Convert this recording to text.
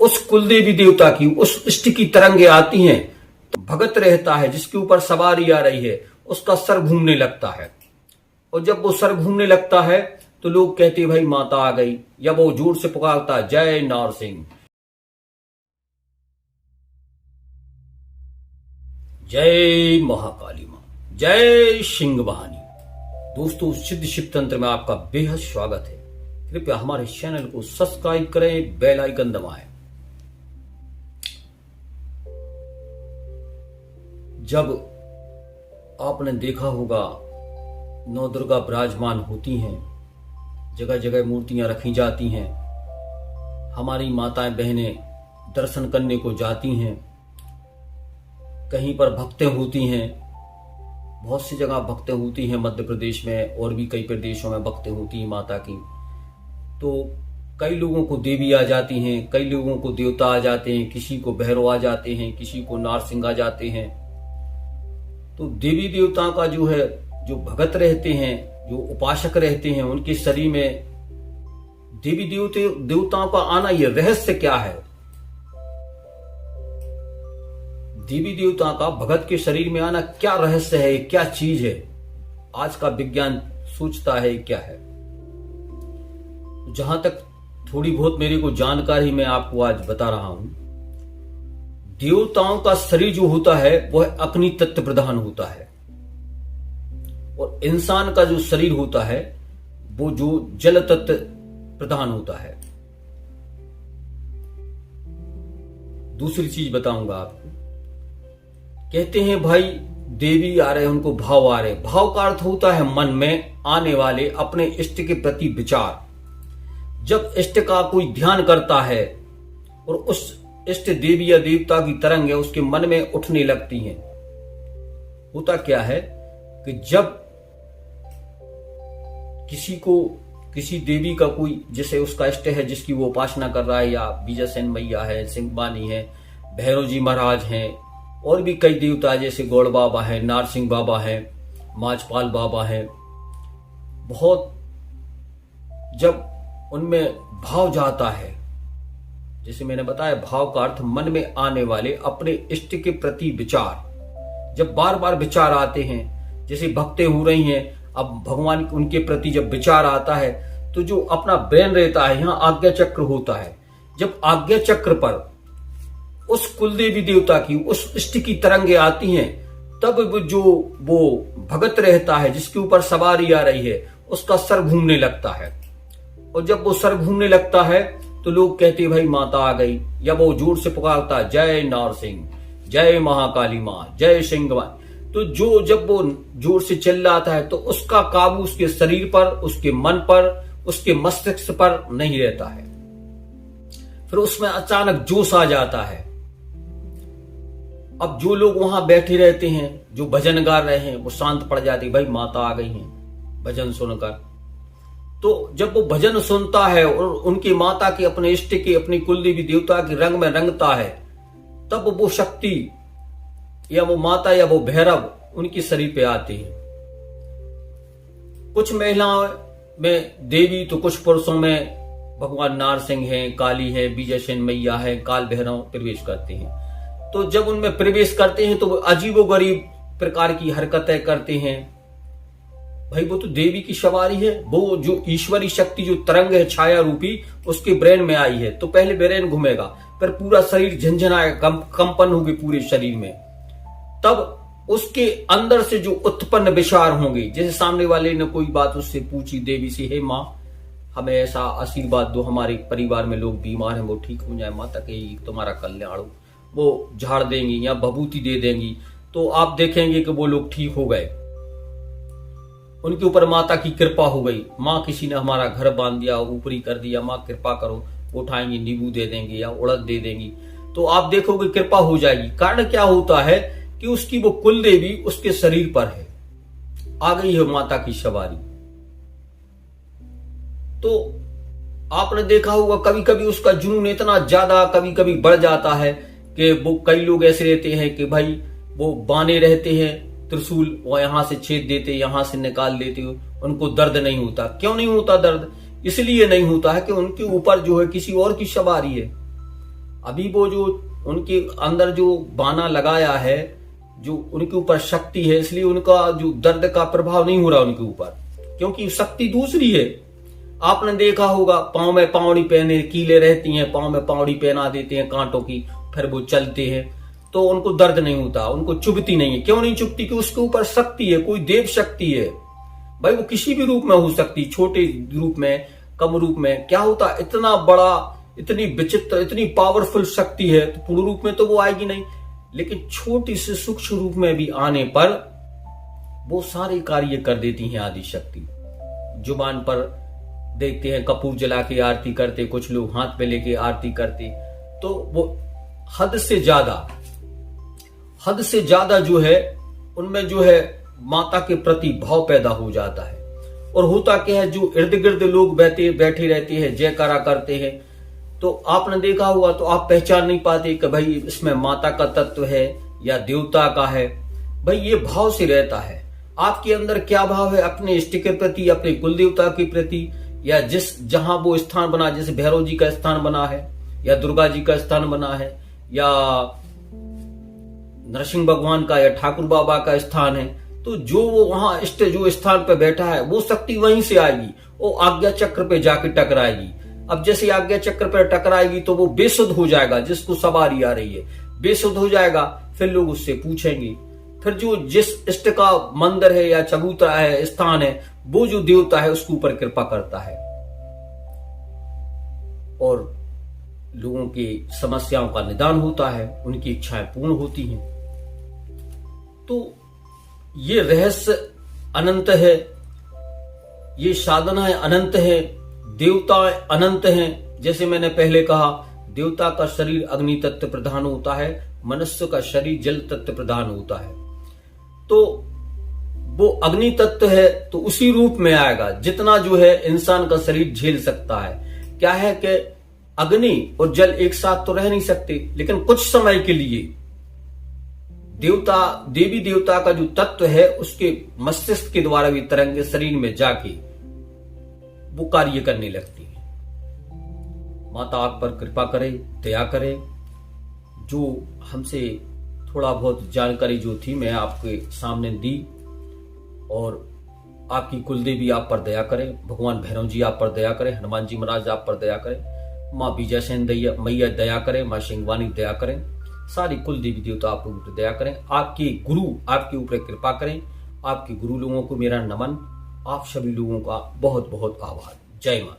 उस कुलदेवी देवता की, उस इष्ट की तरंगे आती हैं तो भगत रहता है जिसके ऊपर सवारी आ रही है उसका सर घूमने लगता है। और जब वो सर घूमने लगता है तो लोग कहते भाई माता आ गई, या वो जोर से पुकारता जय नारसिंह, जय महाकाली मां, जय सिंह वाहिनी। दोस्तों, सिद्ध शिव तंत्र में आपका बेहद स्वागत है। कृपया हमारे चैनल को सब्सक्राइब करें, बेल आइकन दबाएं। जब आपने देखा होगा नौ दुर्गा विराजमान होती हैं, जगह जगह मूर्तियां रखी जाती हैं, हमारी माताएं बहनें दर्शन करने को जाती हैं, कहीं पर भक्तें होती हैं, बहुत सी जगह भक्तें होती हैं, मध्य प्रदेश में और भी कई प्रदेशों में भक्तें होती हैं माता की। तो कई लोगों को देवी आ जाती हैं, कई लोगों को देवता आ जाते हैं, किसी को भैरव आ जाते हैं, किसी को नारसिंह आ जाते हैं। तो देवी देवताओं का जो है, जो भगत रहते हैं, जो उपासक रहते हैं, उनके शरीर में देवी देवताओं का आना, यह रहस्य क्या है? देवी देवता का भगत के शरीर में आना क्या रहस्य है, क्या चीज है? आज का विज्ञान सोचता है क्या है। जहां तक थोड़ी बहुत मेरे को जानकारी मैं आपको आज बता रहा हूं, देवताओं का शरीर जो होता है वह अग्नि तत्व प्रधान होता है, और इंसान का जो शरीर होता है वो जो जल तत्व प्रधान होता है। दूसरी चीज बताऊंगा आपको। कहते हैं भाई देवी आ रहे, उनको भाव आ रहे। भाव का अर्थ होता है मन में आने वाले अपने इष्ट के प्रति विचार। जब इष्ट का कोई ध्यान करता है और उस इष्ट देवी या देवता की तरंगें उसके मन में उठने लगती हैं, होता क्या है कि जब किसी देवी का कोई, जैसे उसका इष्ट है जिसकी वो उपासना कर रहा है, या बीजासेन मैया है, सिंह वाहिनी है, भैरव जी महाराज हैं, और भी कई देवता जैसे गौड़ बाबा है, नारसिंह बाबा है, माचपाल बाबा है, बहुत जब उनमें भाव जाता है, जैसे मैंने बताया भाव का अर्थ मन में आने वाले अपने इष्ट के प्रति विचार। जब बार बार विचार आते हैं, जैसे भक्तें हो रही हैं, अब भगवान उनके प्रति जब विचार आता है तो जो अपना ब्रेन रहता है, यहाँ आज्ञा चक्र होता है। जब आज्ञा चक्र पर उस कुलदेवी देवता की, उस इष्ट की तरंगे आती हैं, तब वो भगत रहता है जिसके ऊपर सवारी आ रही है उसका सर घूमने लगता है। और जब वो सर घूमने लगता है तो लोग कहते भाई माता आ गई, या वो जोर से पुकारता जय नारसिंह, जय महाकाली मां, जय सिंह वाहिनी। तो जब वो जोर से चिल्लाता है तो उसका काबू उसके शरीर पर, उसके मन पर, उसके मस्तिष्क पर नहीं रहता है। फिर उसमें अचानक जोश आ जाता है। अब जो लोग वहां बैठे रहते हैं, जो भजन गा रहे हैं, वो शांत पड़ जाते, भाई माता आ गई हैं भजन सुनकर। तो जब वो भजन सुनता है और उनकी माता के, अपने इष्ट के, अपनी कुलदेवी देवता के रंग में रंगता है, तब वो शक्ति या वो माता या वो भैरव उनके शरीर पे आते हैं। कुछ महिलाओं में देवी तो कुछ पुरुषों में भगवान नारसिंह हैं, काली है, बीजासेन मैया है, काल भैरव प्रवेश करते हैं। तो जब उनमें प्रवेश करते हैं तो वो अजीबोगरीब प्रकार की हरकतें करते हैं। भाई वो तो देवी की सवारी है, वो जो ईश्वरी शक्ति, जो तरंग है छाया रूपी, उसके ब्रेन में आई है। तो पहले ब्रेन घूमेगा, फिर पूरा शरीर झंझनाएगा, कंपन होगी पूरे शरीर में। तब उसके अंदर से जो उत्पन्न विचार होंगे, जैसे सामने वाले ने कोई बात उससे पूछी देवी से, हे माँ हमें ऐसा आशीर्वाद दो, हमारे परिवार में लोग बीमार हैं, वो ठीक हो जाए, माता के तुम्हारा कल्याण हो, वो झाड़ देंगी या भभूति दे देंगी। तो आप देखेंगे कि वो लोग ठीक हो गए, उनके ऊपर माता की कृपा हो गई। माँ किसी ने हमारा घर बांध दिया, ऊपरी कर दिया, माँ कृपा करो, उठाएंगी, नींबू दे देंगे या उड़द दे देंगी, तो आप देखोगे कृपा हो जाएगी। कारण क्या होता है कि उसकी वो कुल देवी उसके शरीर पर है, आ गई है माता की सवारी। तो आपने देखा होगा कभी कभी उसका जुनून इतना ज्यादा कभी कभी बढ़ जाता है कि वो, कई लोग ऐसे रहते हैं कि भाई वो बाने रहते हैं त्रिशूल, वो यहां से छेद देते, यहां से निकाल देते, उनको दर्द नहीं होता। क्यों नहीं होता दर्द? इसलिए नहीं होता है कि उनके ऊपर जो है किसी और की सवारी है। अभी वो जो उनके अंदर जो बाना लगाया है, जो उनके ऊपर शक्ति है, इसलिए उनका जो दर्द का प्रभाव नहीं हो रहा उनके ऊपर, क्योंकि शक्ति दूसरी है। आपने देखा होगा पांव में पावड़ी पहने कीले रहती हैं, पांव में पावड़ी पहना देते हैं कांटों की, फिर वो चलते हैं तो उनको दर्द नहीं होता, उनको चुभती नहीं है। क्यों नहीं चुभती? कि उसके ऊपर शक्ति है, कोई देव शक्ति है। भाई वो किसी भी रूप में हो सकती, छोटे रूप में, कम रूप में, क्या होता, इतना बड़ा, इतनी विचित्र, इतनी पावरफुल शक्ति है तो पूर्ण रूप में तो वो आएगी नहीं, लेकिन छोटी से सूक्ष्म रूप में भी आने पर वो सारे कार्य कर देती हैं आदि शक्ति। जुबान पर देखते हैं कपूर जला के आरती करते, कुछ लोग हाथ पे लेके आरती करते, तो वो हद से ज्यादा जो है उनमें जो है माता के प्रति भाव पैदा हो जाता है। और होता क्या है, जो इर्द गिर्द लोग बैठे रहते हैं, जयकारा करते हैं, तो आपने देखा होगा तो आप पहचान नहीं पाते कि भाई इसमें माता का तत्व है या देवता का है। भाई ये भाव से रहता है। आपके अंदर क्या भाव है अपने इष्ट के प्रति, अपने कुल देवता के प्रति, या जहां वो स्थान बना, जैसे भैरव जी का स्थान बना है या दुर्गा जी का स्थान बना है या नरसिंह भगवान का या ठाकुर बाबा का स्थान है, तो जो वो वहां इष्ट जो स्थान पे बैठा है वो शक्ति वहीं से आएगी, वो आज्ञा चक्र पे जाके टकराएगी। अब जैसे आज्ञा चक्र पर टकराएगी तो वो बेसुध हो जाएगा, जिसको सवारी आ रही है बेसुध हो जाएगा। फिर लोग उससे पूछेंगे, फिर जो जिस इष्ट का मंदिर है या चबूतरा है, स्थान है, वो जो देवता है उसके ऊपर कृपा करता है और लोगों की समस्याओं का निदान होता है, उनकी इच्छाएं पूर्ण होती हैं। तो ये रहस्य अनंत है, ये साधनाएं अनंत है, देवता अनंत हैं। जैसे मैंने पहले कहा, देवता का शरीर अग्नि तत्व प्रधान होता है, मनुष्य का शरीर जल तत्व प्रधान होता है। तो वो अग्नि तत्व है तो उसी रूप में आएगा जितना जो है इंसान का शरीर झेल सकता है। क्या है कि अग्नि और जल एक साथ तो रह नहीं सकते, लेकिन कुछ समय के लिए देवी देवता का जो तत्व है उसके मस्तिष्क के द्वारा भी तरंगे शरीर में जाके वो कार्य करने लगती है। माता आप पर कृपा करे, दया करे। जो हमसे थोड़ा बहुत जानकारी जो थी मैं आपके सामने दी, और आपकी कुलदेवी आप पर दया करे, भगवान भैरव जी आप पर दया करे, हनुमान जी महाराज आप पर दया करे, माँ बीजासेन मैया दया करे, माँ सिंहवानी दया करें, सारी कुल देवी देवता आप लोगों पर दया करें। आपके गुरु आपके ऊपर कृपा करें। आपके गुरु लोगों को मेरा नमन। आप सभी लोगों का बहुत बहुत आभार। जय माता।